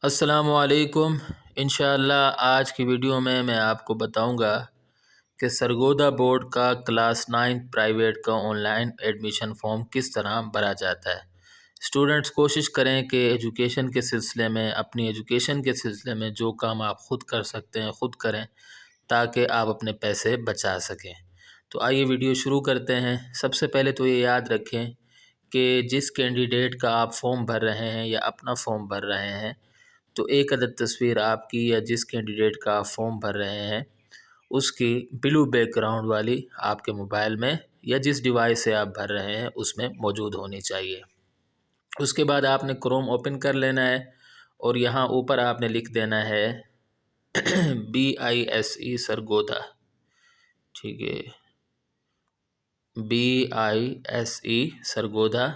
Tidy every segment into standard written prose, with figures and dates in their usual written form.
अस्सलामुअलैकुम। इंशाअल्लाह आज की वीडियो में मैं आपको बताऊंगा कि सरगोदा बोर्ड का क्लास 9 प्राइवेट का ऑनलाइन एडमिशन फॉर्म किस तरह भरा जाता है। स्टूडेंट्स कोशिश करें कि एजुकेशन के सिलसिले में अपनी एजुकेशन के सिलसिले में जो काम आप ख़ुद कर सकते हैं ख़ुद करें, ताकि आप अपने पैसे बचा सकें। तो आइए वीडियो शुरू करते हैं। सबसे पहले तो ये याद रखें कि जिस कैंडिडेट का आप फॉर्म भर रहे हैं या अपना फॉर्म भर रहे हैं, तो एक अदद तस्वीर आपकी या जिस कैंडिडेट का आप फॉर्म भर रहे हैं उसकी ब्लू बैकग्राउंड वाली आपके मोबाइल में या जिस डिवाइस से आप भर रहे हैं उसमें मौजूद होनी चाहिए। उसके बाद आपने क्रोम ओपन कर लेना है और यहाँ ऊपर आपने लिख देना है BISE सरगोदा, ठीक है, BISE सरगोदा।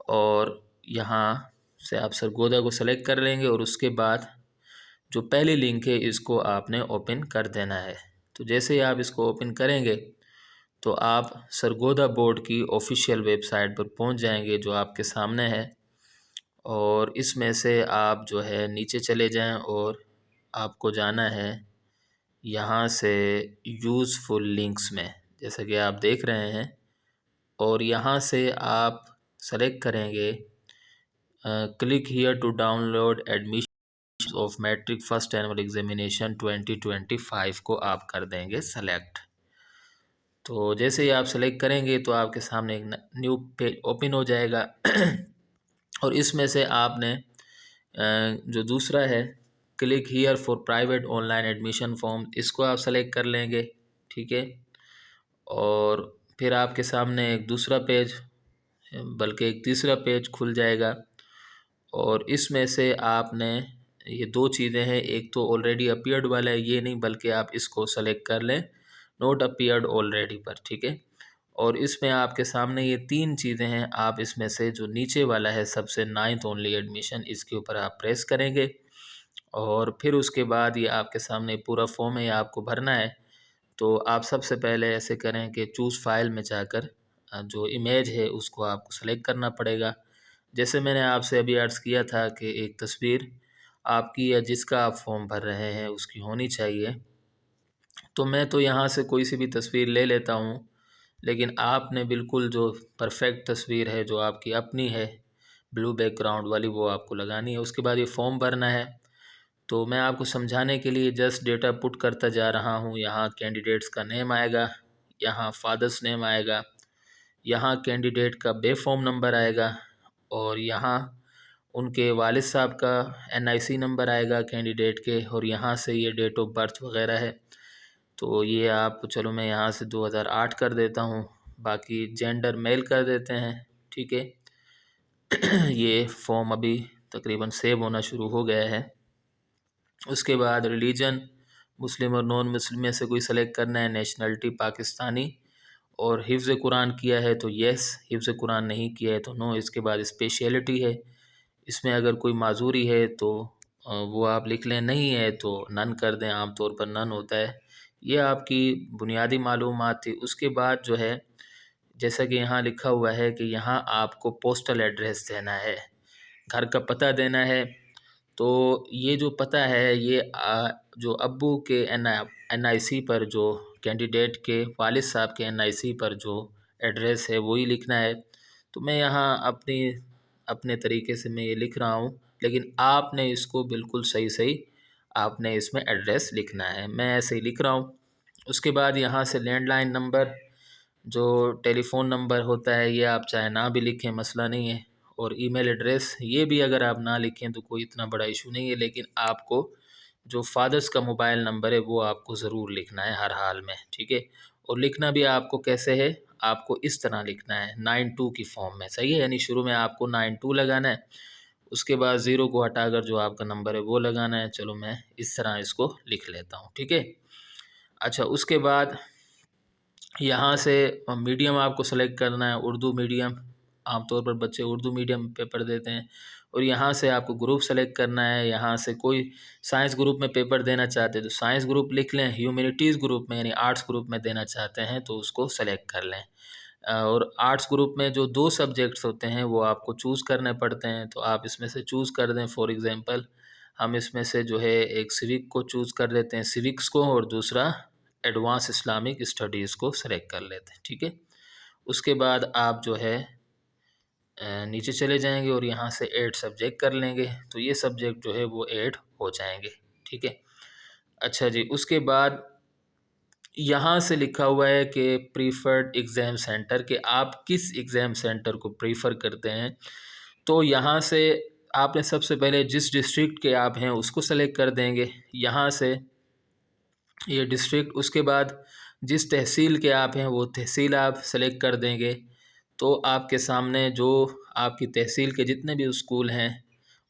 और यहाँ से आप सरगोदा को सेलेक्ट कर लेंगे और उसके बाद जो पहली लिंक है इसको आपने ओपन कर देना है। तो जैसे ही आप इसको ओपन करेंगे तो आप सरगोदा बोर्ड की ऑफिशियल वेबसाइट पर पहुंच जाएंगे जो आपके सामने है। और इसमें से आप जो है नीचे चले जाएं और आपको जाना है यहाँ से यूज़फुल लिंक्स में, जैसा कि आप देख रहे हैं। और यहाँ से आप सेलेक्ट करेंगे click here to download admission of matric first annual examination 2025 को आप कर देंगे सेलेक्ट। तो जैसे ही आप सेलेक्ट करेंगे तो आपके सामने एक न्यू पेज ओपन हो जाएगा और इसमें से आपने जो दूसरा है click here for private online admission form, इसको आप सेलेक्ट कर लेंगे, ठीक है। और फिर आपके सामने एक दूसरा पेज बल्कि एक तीसरा पेज खुल जाएगा और इसमें से आपने ये दो चीज़ें हैं, एक तो ऑलरेडी अपीयर्ड वाला है, ये नहीं बल्कि आप इसको सेलेक्ट कर लें नोट अपीयर्ड ऑलरेडी पर, ठीक है। और इसमें आपके सामने ये तीन चीज़ें हैं, आप इसमें से जो नीचे वाला है सबसे 9th ओनली एडमिशन, इसके ऊपर आप प्रेस करेंगे और फिर उसके बाद ये आपके सामने पूरा फॉर्म है, ये आपको भरना है। तो आप सबसे पहले ऐसे करें कि चूज़ फाइल में जाकर जो इमेज है उसको आपको सेलेक्ट करना पड़ेगा। जैसे मैंने आपसे अभी अर्ज़ किया था कि एक तस्वीर आपकी या जिसका आप फॉर्म भर रहे हैं उसकी होनी चाहिए। तो मैं तो यहाँ से कोई सी भी तस्वीर ले लेता हूँ, लेकिन आपने बिल्कुल जो परफेक्ट तस्वीर है जो आपकी अपनी है ब्लू बैकग्राउंड वाली वो आपको लगानी है। उसके बाद ये फॉर्म भरना है। तो मैं आपको समझाने के लिए जस्ट डेटा पुट करता जा रहा हूँ। यहाँ कैंडिडेट्स का नेम आएगा, यहाँ फादर्स नेम आएगा, यहाँ कैंडिडेट का बे फॉर्म नंबर आएगा और यहाँ उनके वालिद साहब का NIC नंबर आएगा कैंडिडेट के, और यहाँ से ये डेट ऑफ बर्थ वगैरह है। तो ये आप चलो मैं यहाँ से 2008 कर देता हूँ, बाकी जेंडर मेल कर देते हैं, ठीक है। ये फॉर्म अभी तकरीबन सेव होना शुरू हो गया है। उसके बाद रिलीजन मुस्लिम और नॉन मुस्लिम में से कोई सेलेक्ट करना है, नेशनलिटी पाकिस्तानी, और हिफ्ज़ कुरान किया है तो येस, हिफ्ज़ कुरान नहीं किया है तो नो। इसके बाद स्पेशलिटी है, इसमें अगर कोई माजूरी है तो वो आप लिख लें, नहीं है तो नन कर दें, आमतौर पर नन होता है। ये आपकी बुनियादी मालूमात थी। उसके बाद जो है जैसा कि यहाँ लिखा हुआ है कि यहाँ आपको पोस्टल एड्रेस देना है, घर का पता देना है। तो ये जो पता है ये जो अब्बू के NIC पर, जो कैंडिडेट के वालिद साहब के NIC पर जो एड्रेस है वही लिखना है। तो मैं यहाँ अपने तरीके से मैं ये लिख रहा हूँ, लेकिन आपने इसको बिल्कुल सही सही आपने इसमें एड्रेस लिखना है। मैं ऐसे ही लिख रहा हूँ। उसके बाद यहाँ से लैंडलाइन नंबर, जो टेलीफ़ोन नंबर होता है, ये आप चाहे ना भी लिखें, मसला नहीं है। और ईमेल एड्रेस ये भी अगर आप ना लिखें तो कोई इतना बड़ा इशू नहीं है, लेकिन आपको जो फादर्स का मोबाइल नंबर है वो आपको ज़रूर लिखना है हर हाल में, ठीक है। और लिखना भी आपको कैसे है, आपको इस तरह लिखना है 92 की फॉर्म में, सही है। यानी शुरू में आपको 92 लगाना है, उसके बाद 0 को हटाकर जो आपका नंबर है वो लगाना है। चलो मैं इस तरह इसको लिख लेता हूँ, ठीक है। अच्छा, उसके बाद यहाँ से मीडियम आपको सेलेक्ट करना है, उर्दू मीडियम, आमतौर पर बच्चे उर्दू मीडियम पेपर देते हैं। और यहाँ से आपको ग्रुप सेलेक्ट करना है, यहाँ से कोई साइंस ग्रुप में पेपर देना चाहते हैं तो साइंस ग्रुप लिख लें, ह्यूमैनिटीज़ ग्रुप में यानी आर्ट्स ग्रुप में देना चाहते हैं तो उसको सेलेक्ट कर लें। और आर्ट्स ग्रुप में जो 2 सब्जेक्ट्स होते हैं वो आपको चूज़ करने पड़ते हैं, तो आप इसमें से चूज़ कर दें। फॉर एग्ज़ाम्पल हम इसमें से जो है एक सिविक को चूज़ कर लेते हैं, सिविक्स को, और दूसरा एडवांस इस्लामिक स्टडीज़ को सेलेक्ट कर लेते हैं, ठीक है। उसके बाद आप जो है नीचे चले जाएंगे और यहाँ से ऐड सब्जेक्ट कर लेंगे, तो ये सब्जेक्ट जो है वो ऐड हो जाएंगे, ठीक है। अच्छा जी, उसके बाद यहाँ से लिखा हुआ है कि प्रीफर्ड एग्ज़ाम सेंटर, कि आप किस एग्ज़ाम सेंटर को प्रीफर करते हैं। तो यहाँ से आपने सबसे पहले जिस डिस्ट्रिक्ट के आप हैं उसको सेलेक्ट कर देंगे, यहाँ से ये डिस्ट्रिक्ट। उसके बाद जिस तहसील के आप हैं वो तहसील आप सेलेक्ट कर देंगे। तो आपके सामने जो आपकी तहसील के जितने भी स्कूल हैं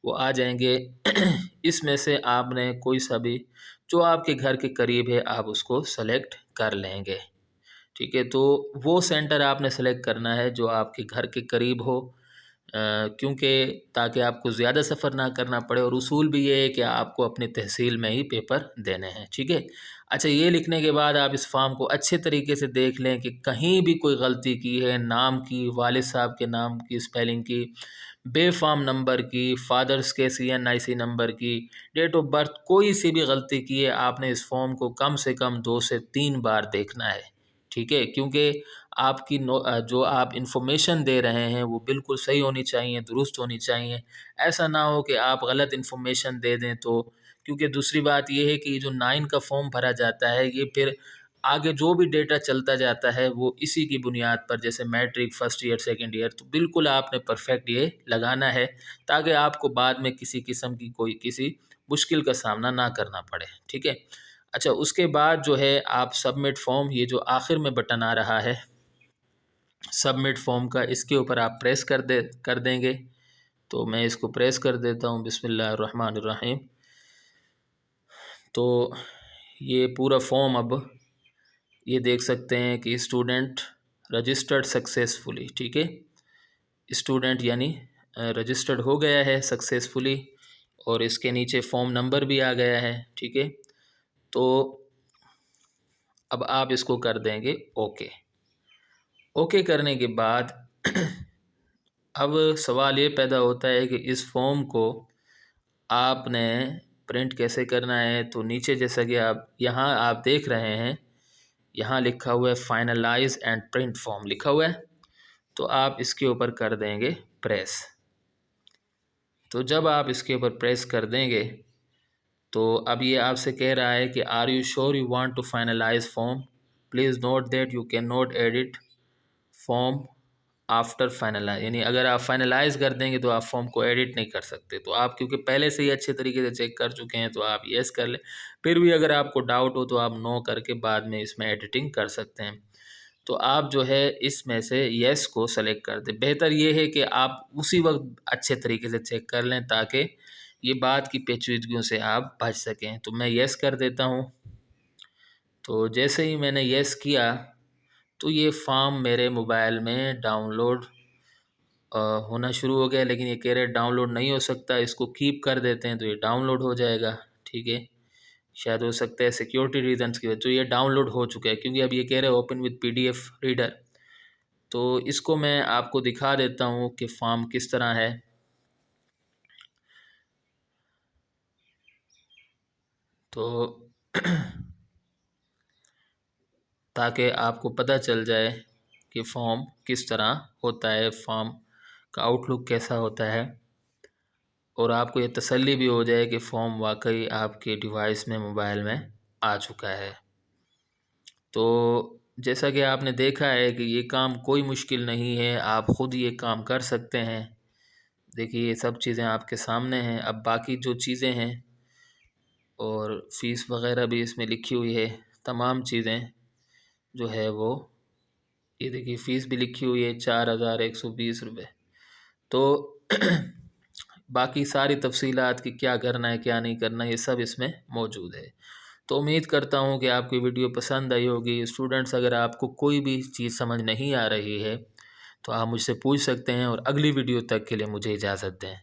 वो आ जाएंगे। इसमें से आपने कोई सा भी जो आपके घर के करीब है आप उसको सेलेक्ट कर लेंगे, ठीक है। तो वो सेंटर आपने सेलेक्ट करना है जो आपके घर के करीब हो, क्योंकि ताकि आपको ज़्यादा सफ़र ना करना पड़े, और उसूल भी ये है कि आपको अपनी तहसील में ही पेपर देने हैं, ठीक है। अच्छा, ये लिखने के बाद आप इस फॉर्म को अच्छे तरीके से देख लें कि कहीं भी कोई गलती की है, नाम की, वालिद साहब के नाम की स्पेलिंग की, बेफाम नंबर की, फादर्स के CNIC नंबर की, डेट ऑफ बर्थ, कोई सी भी गलती की है, आपने इस फॉर्म को कम से कम 2 से 3 बार देखना है, ठीक है। क्योंकि आपकी जो आप इन्फॉर्मेशन दे रहे हैं वो बिल्कुल सही होनी चाहिए, दुरुस्त होनी चाहिए। ऐसा ना हो कि आप गलत इन्फॉर्मेशन दे दें। तो क्योंकि दूसरी बात ये है कि जो 9 का फॉर्म भरा जाता है ये फिर आगे जो भी डेटा चलता जाता है वो इसी की बुनियाद पर, जैसे matric, first year, second year, तो बिल्कुल आपने परफेक्ट ये लगाना है ताकि आपको बाद में किसी किस्म की कोई किसी मुश्किल का सामना ना करना पड़े, ठीक है। अच्छा, उसके बाद जो है आप सबमिट फॉर्म, ये जो आखिर में बटन आ रहा है सबमिट फॉर्म का, इसके ऊपर आप प्रेस कर देंगे। तो मैं इसको प्रेस कर देता हूँ, बिस्मिल्लाहिर्रहमानिर्रहीम। तो ये पूरा फॉर्म अब ये देख सकते हैं कि स्टूडेंट रजिस्टर्ड सक्सेसफुली, ठीक है। स्टूडेंट यानी रजिस्टर्ड हो गया है सक्सेसफुली, और इसके नीचे फॉर्म नंबर भी आ गया है, ठीक है। तो अब आप इसको कर देंगे ओके। ओके करने के बाद अब सवाल ये पैदा होता है कि इस फॉर्म को आपने प्रिंट कैसे करना है। तो नीचे जैसा कि आप यहाँ आप देख रहे हैं, यहाँ लिखा हुआ है फाइनलाइज एंड प्रिंट फॉर्म लिखा हुआ है, तो आप इसके ऊपर कर देंगे प्रेस। तो जब आप इसके ऊपर प्रेस कर देंगे तो अब ये आपसे कह रहा है कि are you sure you want to finalize form, please note that you can not edit form after finalize, यानी अगर आप फाइनलाइज कर देंगे तो आप फॉर्म को एडिट नहीं कर सकते। तो आप क्योंकि पहले से ही अच्छे तरीके से चेक कर चुके हैं तो आप यस कर लें। फिर भी अगर आपको डाउट हो तो आप नो करके बाद में इसमें एडिटिंग कर सकते हैं। तो आप जो है इसमें से यस को सेलेक्ट कर दें। बेहतर ये है कि आप उसी वक्त अच्छे तरीके से चेक कर लें ताकि ये बात की पेचीदगियों से आप बच सकें। तो मैं यस कर देता हूँ। तो जैसे ही मैंने यस किया तो ये फॉर्म मेरे मोबाइल में डाउनलोड होना शुरू हो गया, लेकिन ये कह रहे डाउनलोड नहीं हो सकता, इसको कीप कर देते हैं तो ये डाउनलोड हो जाएगा, ठीक है। शायद हो सकता है सिक्योरिटी रीजंस की वजह, तो ये डाउनलोड हो चुका है क्योंकि अब ये कह रहे हैं ओपन विद PDF रीडर। तो इसको मैं आपको दिखा देता हूँ कि फॉर्म किस तरह है। तो ताकि आपको पता चल जाए कि फॉर्म किस तरह होता है, फॉर्म का आउटलुक कैसा होता है, और आपको ये तसल्ली भी हो जाए कि फॉर्म वाकई आपके डिवाइस में, मोबाइल में आ चुका है। तो जैसा कि आपने देखा है कि ये काम कोई मुश्किल नहीं है, आप ख़ुद ये काम कर सकते हैं। देखिए ये सब चीज़ें आपके सामने हैं। अब बाकी जो चीज़ें हैं और फ़ीस वग़ैरह भी इसमें लिखी हुई है, तमाम चीज़ें जो है वो, ये देखिए फ़ीस भी लिखी हुई है 4120 रुपये। तो बाकी सारी तफसीलात कि क्या करना है क्या नहीं करना ये सब इसमें मौजूद है। तो उम्मीद करता हूँ कि आपकी वीडियो पसंद आई होगी। स्टूडेंट्स, अगर आपको कोई भी चीज़ समझ नहीं आ रही है तो आप मुझसे पूछ सकते हैं, और अगली वीडियो तक के लिए मुझे इजाज़त दें।